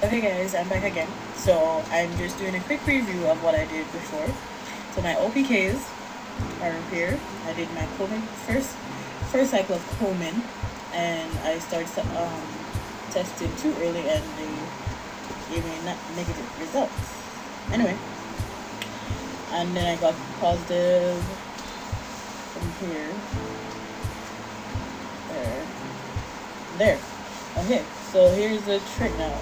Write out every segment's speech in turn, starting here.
Okay guys, I'm back again. So I'm just doing a quick review of what I did before. So my OPKs are up here. I did my CLOMID first cycle of CLOMID, and I started testing too early, and they gave me negative results. Anyway, and then I got positive from here, there. Okay, so here's the trick now.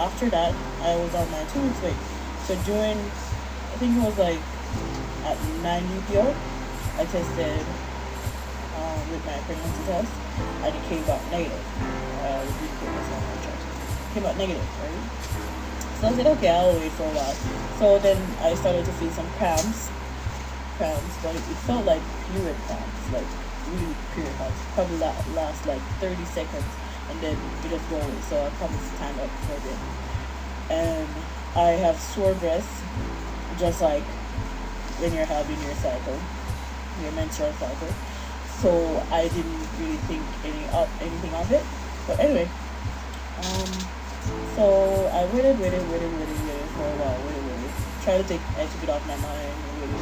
After that I was on my 2 weeks wait. So during, I think it was like at 9 UPO, I tested with my pregnancy test, and it came back negative. Came out negative, right? So I said, okay, I'll wait for a while. So then I started to feel some cramps, but it felt like period cramps, like really period cramps. Probably last like 30 seconds, and then it just go away. So I probably stand up for a bit. And I have sore breasts, just like when you're having your cycle, your menstrual cycle. So I didn't really think anything of it. But anyway, so I waited for a while, waited. I took it off my mind, waited.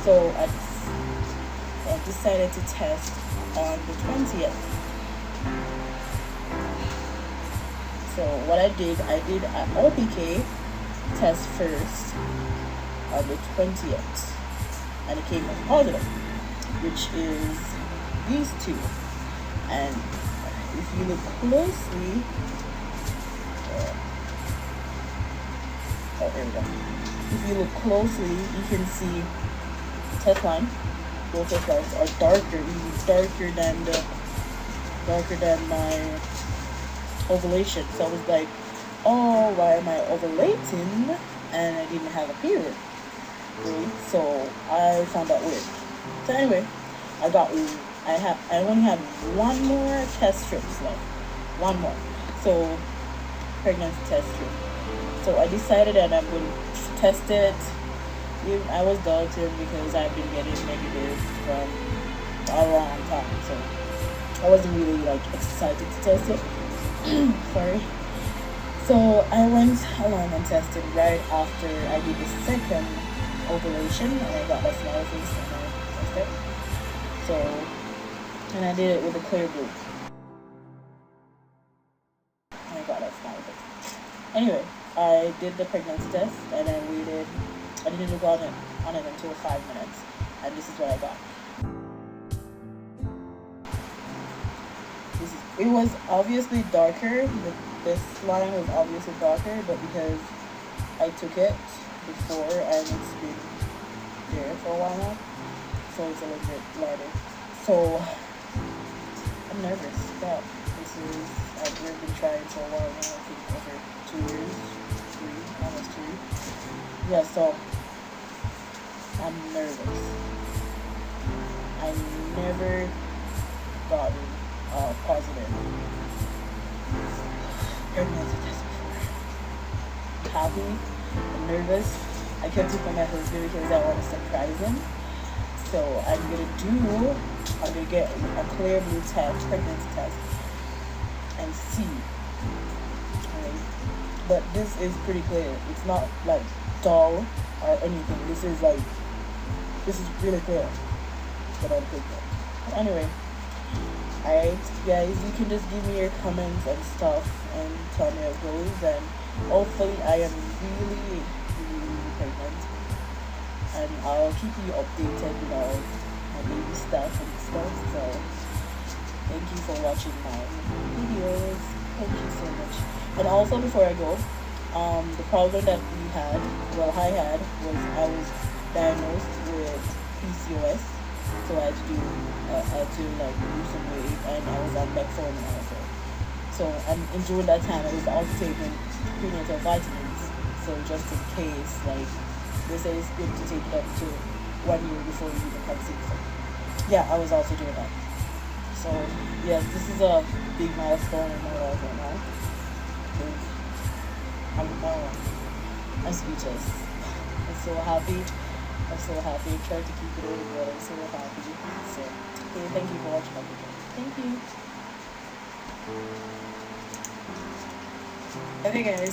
So I decided to test on the 20th. So what I did an OPK test first on the 20th, and it came out positive, which is these two. And if you look closely, here we go. If you look closely, you can see the test line. Both test lines are darker, even darker than my ovulation. So I was like, oh, why am I ovulating and I didn't have a period? Right? So I found that weird. So anyway, I only have one more test strips left. One more. So pregnancy test strip. So I decided that I'm going to test it. I was doubting because I've been getting negative from a long time. So I wasn't really like excited to test it. Sorry. So I went along and tested right after I did the second ovulation, and I got my small face and I tested. So, and I did it with a clear blue. And I got that small face. Anyway, I did the pregnancy test and I waited. I didn't look on it until 5 minutes, and this is what I got. It was obviously darker. This line was obviously darker, but because I took it before and it's been there for a while now, so it's a little bit lighter. So I'm nervous. But we've been trying for a while now. I think over 2 years, almost 3. Yeah, so I'm nervous. I never gotten positive pregnancy test before. Happy, I'm nervous. I kept it from my husband because I want to surprise him. So I'm gonna get a clear blue test, pregnancy test, and see. Right? But this is pretty clear. It's not like dull or anything. This is really clear. But I'm clear. But anyway. Alright guys, you can just give me your comments and stuff and tell me how it goes, and hopefully I am really pregnant, and I'll keep you updated with all my baby stuff and stuff. So thank you for watching my videos. Thank you so much. And also before I go, the problem that I had was I was diagnosed with PCOS. So I had to like lose some weight, and I was on metformin also. So and during that time I was also taking prenatal vitamins. So just in case, like they say it's good to take it up to 1 year before you even conceive. So yeah, I was also doing that. So yes, this is a big milestone in my life right now. I'm speechless. I'm so happy. Try to keep it over, but I'm so happy. So, okay, thank you for watching my video. Thank you. Okay guys,